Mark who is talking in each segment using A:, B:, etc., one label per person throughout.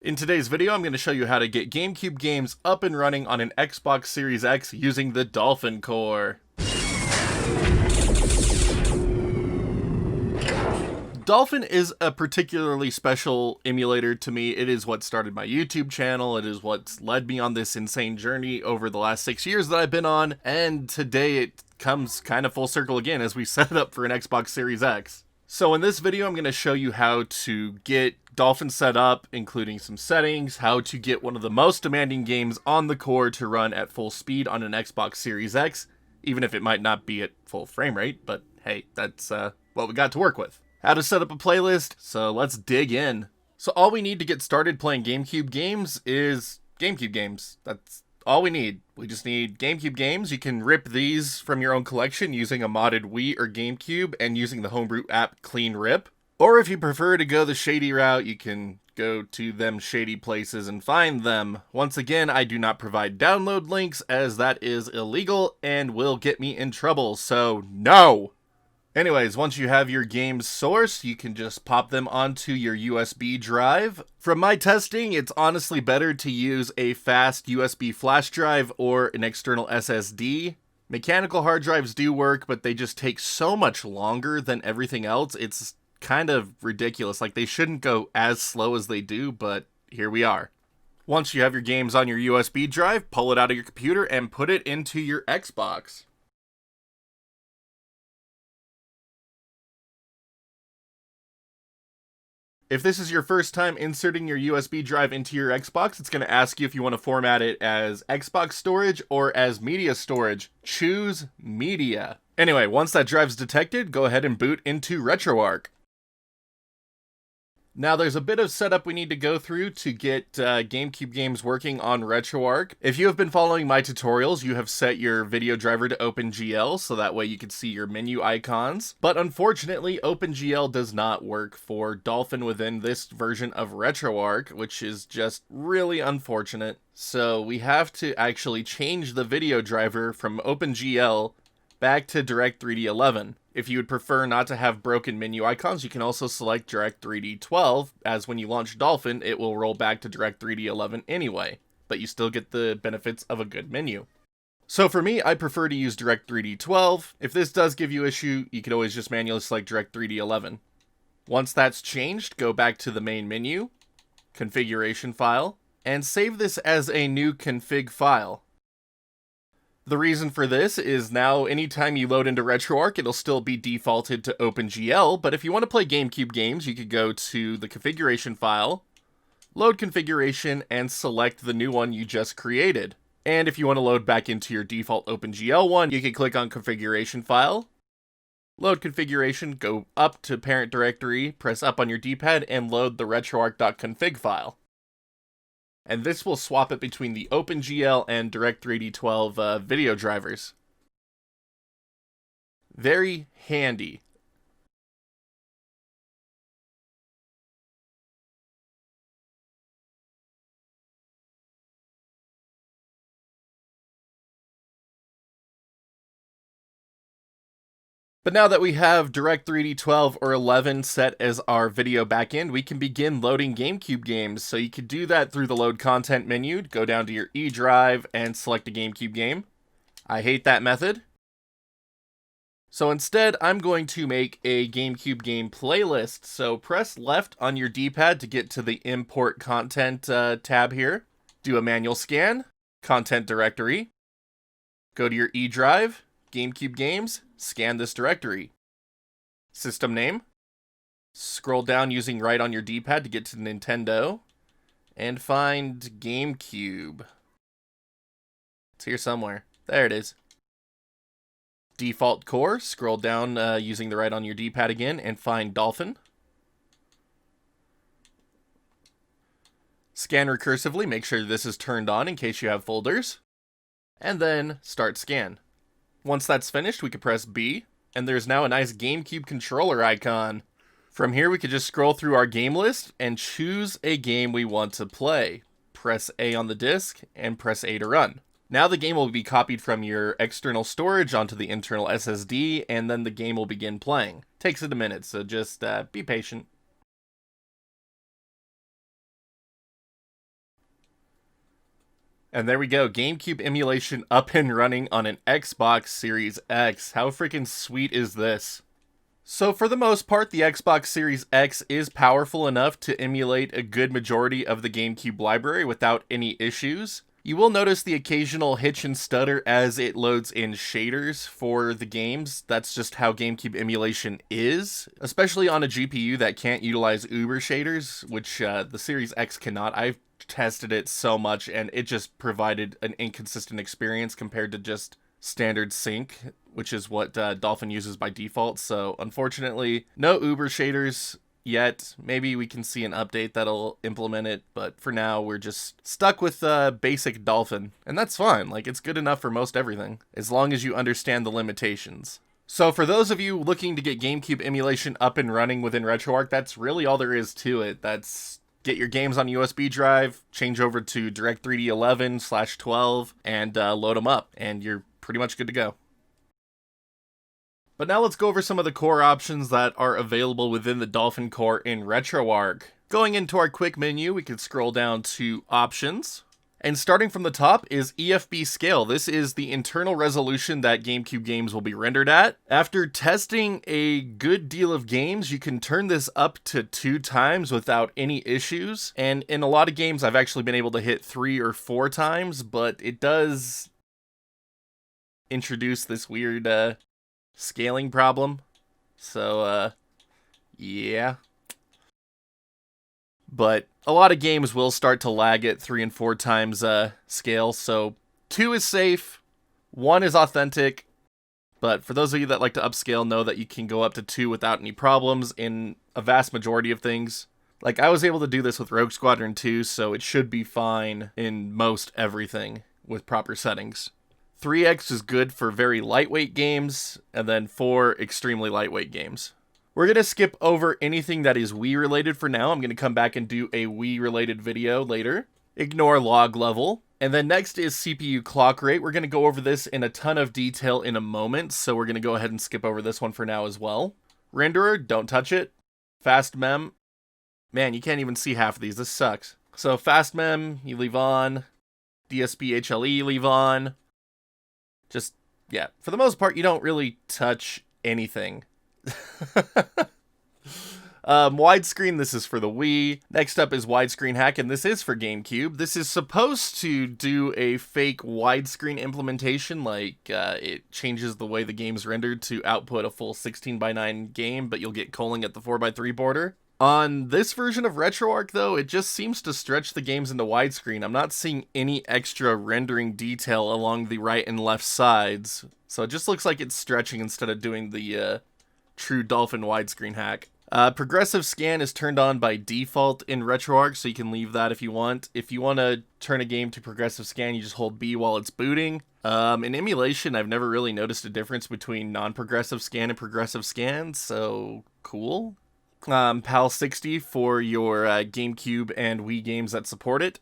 A: In today's video, I'm going to show you how to get GameCube games up and running on an Xbox Series X using the Dolphin core. Dolphin is a particularly special emulator to me. It is what started my YouTube channel. It is what's led me on this insane journey over the last 6 years that I've been on, and today it comes kind of full circle again as we set it up for an Xbox Series X. So in this video, I'm going to show you how to get Dolphin set up, including some settings, how to get one of the most demanding games on the core to run at full speed on an Xbox Series X, even if it might not be at full frame rate, but hey, that's what we got to work with. How to set up a playlist, so let's dig in. So all we need to get started playing GameCube games is GameCube games. That's all we need. We just need GameCube games. You can rip these from your own collection using a modded Wii or GameCube and using the homebrew app Clean Rip. Or if you prefer to go the shady route, you can go to them shady places and find them. Once again, I do not provide download links as that is illegal and will get me in trouble, so no! Anyways, once you have your games sourced, you can just pop them onto your USB drive. From my testing, it's honestly better to use a fast USB flash drive or an external SSD. Mechanical hard drives do work, but they just take so much longer than everything else. It's kind of ridiculous. Like, they shouldn't go as slow as they do, but here we are. Once you have your games on your USB drive, pull it out of your computer and put it into your Xbox. If this is your first time inserting your USB drive into your Xbox, it's going to ask you if you want to format it as Xbox storage or as media storage. Choose media. Anyway, once that drive's detected, go ahead and boot into RetroArch. Now there's a bit of setup we need to go through to get GameCube games working on RetroArch. If you have been following my tutorials, you have set your video driver to OpenGL, so that way you can see your menu icons. But unfortunately, OpenGL does not work for Dolphin within this version of RetroArch, which is just really unfortunate. So we have to actually change the video driver from OpenGL back to Direct3D 11. If you would prefer not to have broken menu icons, you can also select Direct3D 12, as when you launch Dolphin, it will roll back to Direct3D 11 anyway, but you still get the benefits of a good menu. So for me, I prefer to use Direct3D 12. If this does give you issue, you can always just manually select Direct3D 11. Once that's changed, go back to the main menu, configuration file, and save this as a new config file. The reason for this is now anytime you load into RetroArch, it'll still be defaulted to OpenGL, but if you want to play GameCube games, you could go to the configuration file, load configuration, and select the new one you just created. And if you want to load back into your default OpenGL one, you can click on configuration file, load configuration, go up to parent directory, press up on your D-pad, and load the retroarch.config file. And this will swap it between the OpenGL and Direct3D 12 video drivers. Very handy. But now that we have Direct3D 12 or 11 set as our video backend, we can begin loading GameCube games. So you could do that through the Load Content menu, go down to your E drive and select a GameCube game. I hate that method. So instead, I'm going to make a GameCube game playlist. So press left on your D-pad to get to the Import Content tab here. Do a manual scan, Content Directory. Go to your E drive, GameCube games, scan this directory. System name. Scroll down using right on your D-pad to get to Nintendo. And find GameCube. It's here somewhere. There it is. Default core. Scroll down using the right on your D-pad again and find Dolphin. Scan recursively. Make sure this is turned on in case you have folders. And then start scan. Once that's finished, we can press B, and there's now a nice GameCube controller icon. From here, we could just scroll through our game list and choose a game we want to play. Press A on the disc, and press A to run. Now the game will be copied from your external storage onto the internal SSD, and then the game will begin playing. Takes it a minute, so just be patient. And there we go, GameCube emulation up and running on an Xbox Series X. How freaking sweet is this? So for the most part, the Xbox Series X is powerful enough to emulate a good majority of the GameCube library without any issues. You will notice the occasional hitch and stutter as it loads in shaders for the games. That's just how GameCube emulation is, especially on a GPU that can't utilize Uber shaders, which the Series X cannot. I've tested it so much and it just provided an inconsistent experience compared to just standard sync, which is what Dolphin uses by default. So unfortunately, no Uber shaders yet. Maybe we can see an update that'll implement it, but for now we're just stuck with basic Dolphin, and that's fine. Like, it's good enough for most everything as long as you understand the limitations. So for those of you looking to get GameCube emulation up and running within RetroArch, that's really all there is to it. That's get your games on USB drive, change over to Direct3D 11/12, and load them up, and you're pretty much good to go. But now let's go over some of the core options that are available within the Dolphin core in RetroArch. Going into our quick menu, we can scroll down to Options. And starting from the top is Efb Scale. This is the internal resolution that GameCube games will be rendered at. After testing a good deal of games, you can turn this up to 2 times without any issues. And in a lot of games, I've actually been able to hit 3 or 4 times, but it does introduce this weird scaling problem. So, yeah. But a lot of games will start to lag at 3 and 4 times scale, so 2 is safe, 1 is authentic, but for those of you that like to upscale, know that you can go up to 2 without any problems in a vast majority of things. Like, I was able to do this with Rogue Squadron 2, so it should be fine in most everything with proper settings. 3x is good for very lightweight games, and then 4 extremely lightweight games. We're going to skip over anything that is Wii related for now. I'm going to come back and do a Wii related video later. Ignore log level. And then next is CPU clock rate. We're going to go over this in a ton of detail in a moment, so we're going to go ahead and skip over this one for now as well. Renderer, don't touch it. Fast mem. Man, you can't even see half of these. This sucks. So fast mem, you leave on. DSP HLE, leave on. Just, yeah, for the most part, you don't really touch anything. Widescreen, this is for the Wii. Next up is widescreen hack, and this is for GameCube. This is supposed to do a fake widescreen implementation, like it changes the way the game's rendered to output a full 16:9 game, but you'll get culling at the 4:3 border. On this version of RetroArch, though, it just seems to stretch the games into widescreen. I'm not seeing any extra rendering detail along the right and left sides, so it just looks like it's stretching instead of doing the true Dolphin widescreen hack. Progressive scan is turned on by default in RetroArch, so you can leave that if you want. If you want to turn a game to progressive scan, you just hold B while it's booting. In emulation, I've never really noticed a difference between non-progressive scan and progressive scan, so cool. PAL 60 for your GameCube and Wii games that support it.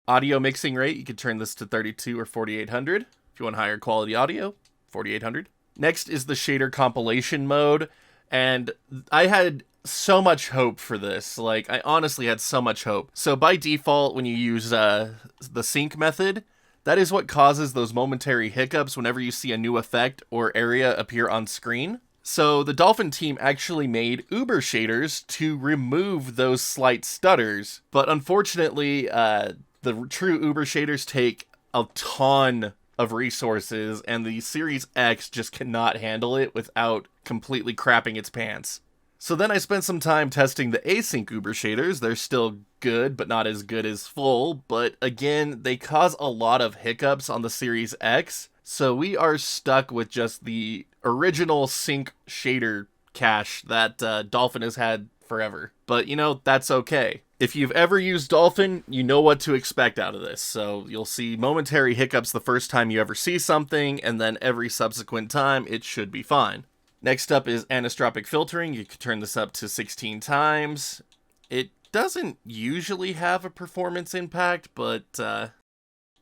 A: Audio mixing rate, you can turn this to 32 or 4800. If you want higher quality audio, 4800. Next is the shader compilation mode, and I had so much hope for this. Like, I honestly had so much hope. So by default, when you use the sync method, that is what causes those momentary hiccups whenever you see a new effect or area appear on screen. So the Dolphin team actually made Uber shaders to remove those slight stutters, but unfortunately, the true Uber shaders take a ton of resources, and the Series X just cannot handle it without completely crapping its pants. So then I spent some time testing the async Uber shaders. They're still good, but not as good as full, but again, they cause a lot of hiccups on the Series X, so we are stuck with just the original sync shader cache that Dolphin has had forever. But, you know, that's okay. If you've ever used Dolphin, you know what to expect out of this. So you'll see momentary hiccups the first time you ever see something, and then every subsequent time, it should be fine. Next up is Anastropic Filtering. You can turn this up to 16 times. It doesn't usually have a performance impact, but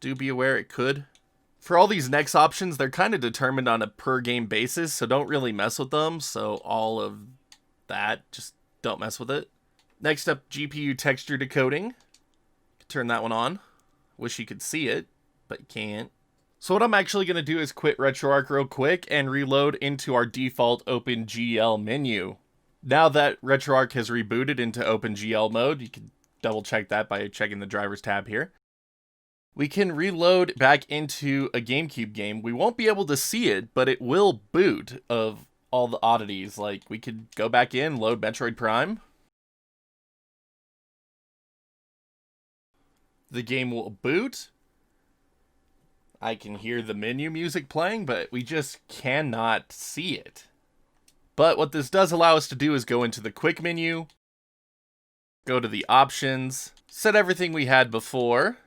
A: do be aware it could. For all these next options, they're kind of determined on a per game basis, so don't really mess with them. So all of that, just don't mess with it. Next up, GPU texture decoding. Turn that one on. Wish you could see it, but you can't. So what I'm actually going to do is quit RetroArch real quick and reload into our default OpenGL menu. Now that RetroArch has rebooted into OpenGL mode, you can double check that by checking the drivers tab here. We can reload back into a Gamecube game. We won't be able to see it, but it will boot of all the oddities. Like, we could go back in, load Metroid Prime. The game will boot. I can hear the menu music playing, but we just cannot see it. But what this does allow us to do is go into the quick menu, go to the options, set everything we had before,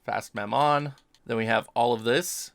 A: fast mem on, then we have all of this.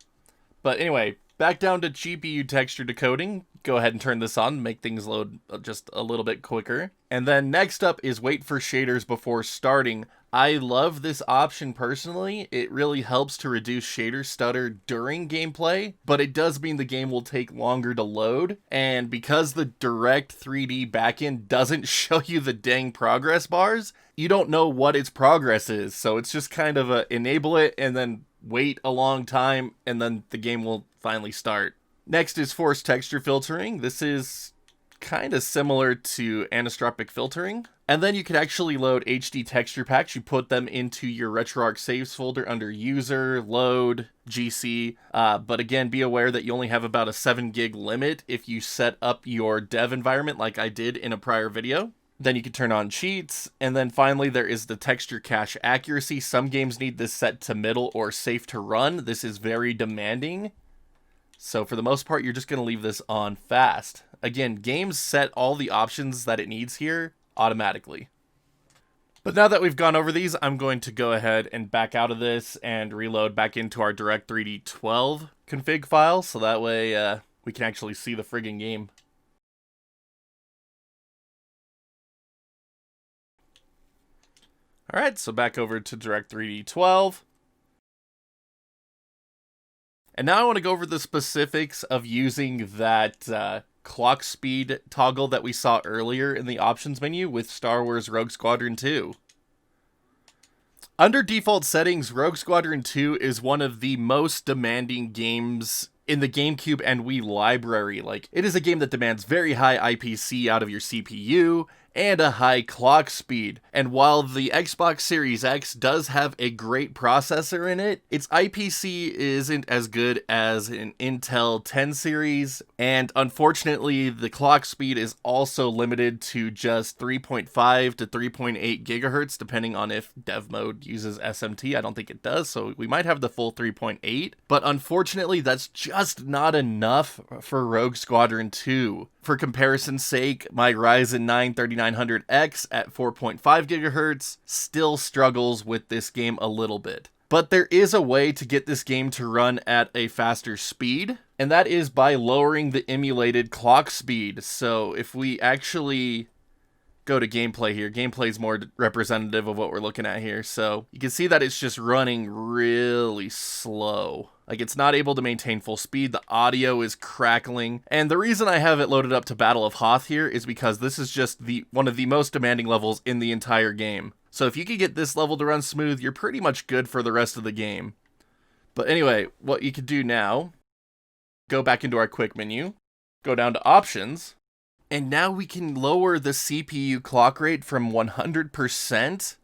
A: But anyway, back down to GPU texture decoding. Go ahead and turn this on, make things load just a little bit quicker. And then next up is wait for shaders before starting. I love this option personally. It really helps to reduce shader stutter during gameplay, but it does mean the game will take longer to load. And because the direct 3D backend doesn't show you the dang progress bars, you don't know what its progress is. So it's just kind of a enable it and then wait a long time, and then the game will finally start. Next is forced texture filtering. This is kind of similar to Anastropic Filtering. And then you can actually load HD texture packs. You put them into your RetroArch saves folder under user, load, GC. But again, be aware that you only have about a 7 gig limit if you set up your dev environment like I did in a prior video. Then you can turn on cheats. And then finally, there is the texture cache accuracy. Some games need this set to middle or safe to run. This is very demanding. So for the most part, you're just going to leave this on fast. Again, games set all the options that it needs here automatically. But now that we've gone over these, I'm going to go ahead and back out of this and reload back into our Direct3D 12 config file, so that way we can actually see the friggin' game. Alright, so back over to Direct3D 12. And now I want to go over the specifics of using that clock speed toggle that we saw earlier in the options menu with Star Wars Rogue Squadron 2. Under default settings, Rogue Squadron 2 is one of the most demanding games in the GameCube and Wii library. Like, it is a game that demands very high IPC out of your CPU and a high clock speed. And while the Xbox Series X does have a great processor in it, its IPC isn't as good as an Intel 10 series, and unfortunately the clock speed is also limited to just 3.5 to 3.8 gigahertz, depending on if dev mode uses SMT. I don't think it does, so we might have the full 3.8, but unfortunately that's just not enough for Rogue Squadron 2. For comparison's sake, my Ryzen 9 3900X at 4.5 gigahertz still struggles with this game a little bit. But there is a way to get this game to run at a faster speed, and that is by lowering the emulated clock speed. So if we actually go to gameplay here, gameplay is more representative of what we're looking at here. So you can see that it's just running really slow. Like, it's not able to maintain full speed, the audio is crackling, and the reason I have it loaded up to Battle of Hoth here is because this is just one of the most demanding levels in the entire game. So if you can get this level to run smooth, you're pretty much good for the rest of the game. But anyway, what you could do now, go back into our quick menu, go down to options, and now we can lower the CPU clock rate from 100%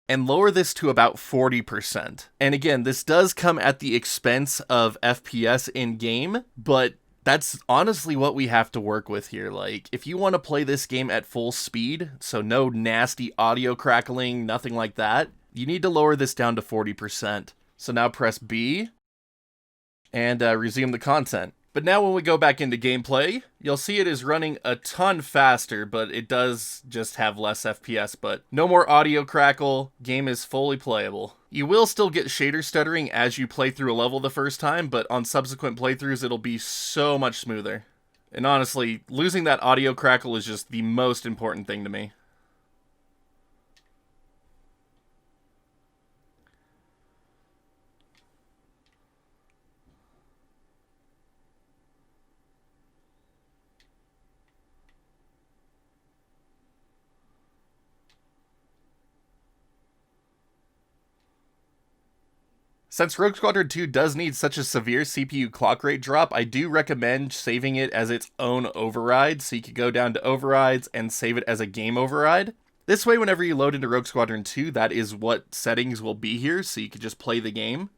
A: and lower this to about 40%. And again, this does come at the expense of FPS in-game, but that's honestly what we have to work with here. Like, if you want to play this game at full speed, so no nasty audio crackling, nothing like that, you need to lower this down to 40%. So now press B and resume the content. But now when we go back into gameplay, you'll see it is running a ton faster, but it does just have less FPS, but no more audio crackle, game is fully playable. You will still get shader stuttering as you play through a level the first time, but on subsequent playthroughs it'll be so much smoother. And honestly, losing that audio crackle is just the most important thing to me. Since Rogue Squadron 2 does need such a severe CPU clock rate drop, I do recommend saving it as its own override, so you could go down to overrides and save it as a game override. This way, whenever you load into Rogue Squadron 2, that is what settings will be here, so you could just play the game.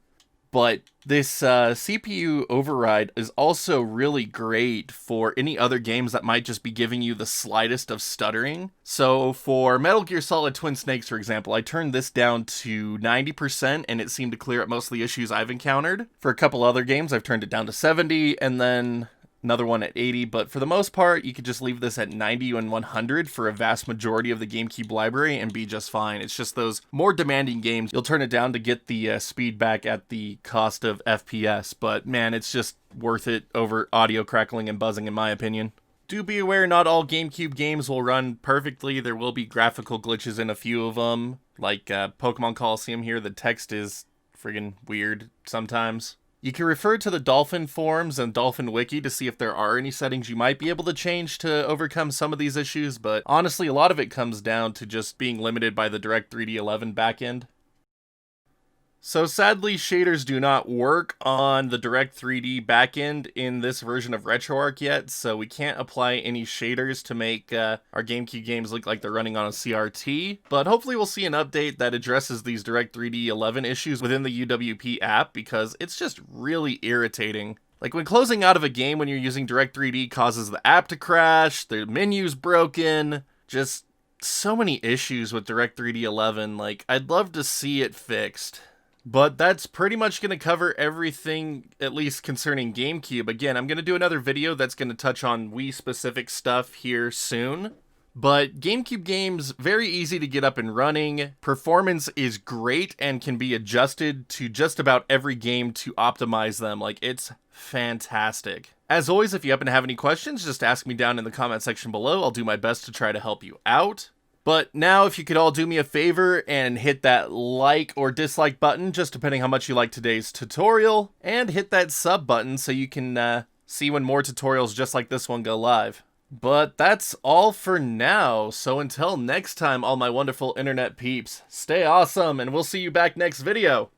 A: But this CPU override is also really great for any other games that might just be giving you the slightest of stuttering. So for Metal Gear Solid Twin Snakes, for example, I turned this down to 90% and it seemed to clear up most of the issues I've encountered. For a couple other games, I've turned it down to 70 and then another one at 80, but for the most part, you could just leave this at 90 and 100 for a vast majority of the GameCube library and be just fine. It's just those more demanding games, you'll turn it down to get the speed back at the cost of FPS, but man, it's just worth it over audio crackling and buzzing in my opinion. Do be aware not all GameCube games will run perfectly. There will be graphical glitches in a few of them, like Pokemon Coliseum here. The text is friggin' weird sometimes. You can refer to the Dolphin forums and Dolphin Wiki to see if there are any settings you might be able to change to overcome some of these issues, but honestly, a lot of it comes down to just being limited by the DirectX 3D11 backend. So sadly, shaders do not work on the DirectX 3D backend in this version of RetroArch yet, so we can't apply any shaders to make our GameCube games look like they're running on a CRT, but hopefully we'll see an update that addresses these DirectX 3D11 issues within the UWP app, because it's just really irritating. Like when closing out of a game when you're using DirectX 3D causes the app to crash, the menu's broken, just so many issues with DirectX 3D11, like I'd love to see it fixed. But that's pretty much going to cover everything, at least concerning GameCube. Again, I'm going to do another video that's going to touch on Wii-specific stuff here soon. But GameCube games, very easy to get up and running. Performance is great and can be adjusted to just about every game to optimize them. Like, it's fantastic. As always, if you happen to have any questions, just ask me down in the comment section below. I'll do my best to try to help you out. But now, if you could all do me a favor and hit that like or dislike button, just depending how much you like today's tutorial, and hit that sub button so you can see when more tutorials just like this one go live. But that's all for now, so until next time, all my wonderful internet peeps, stay awesome, and we'll see you back next video.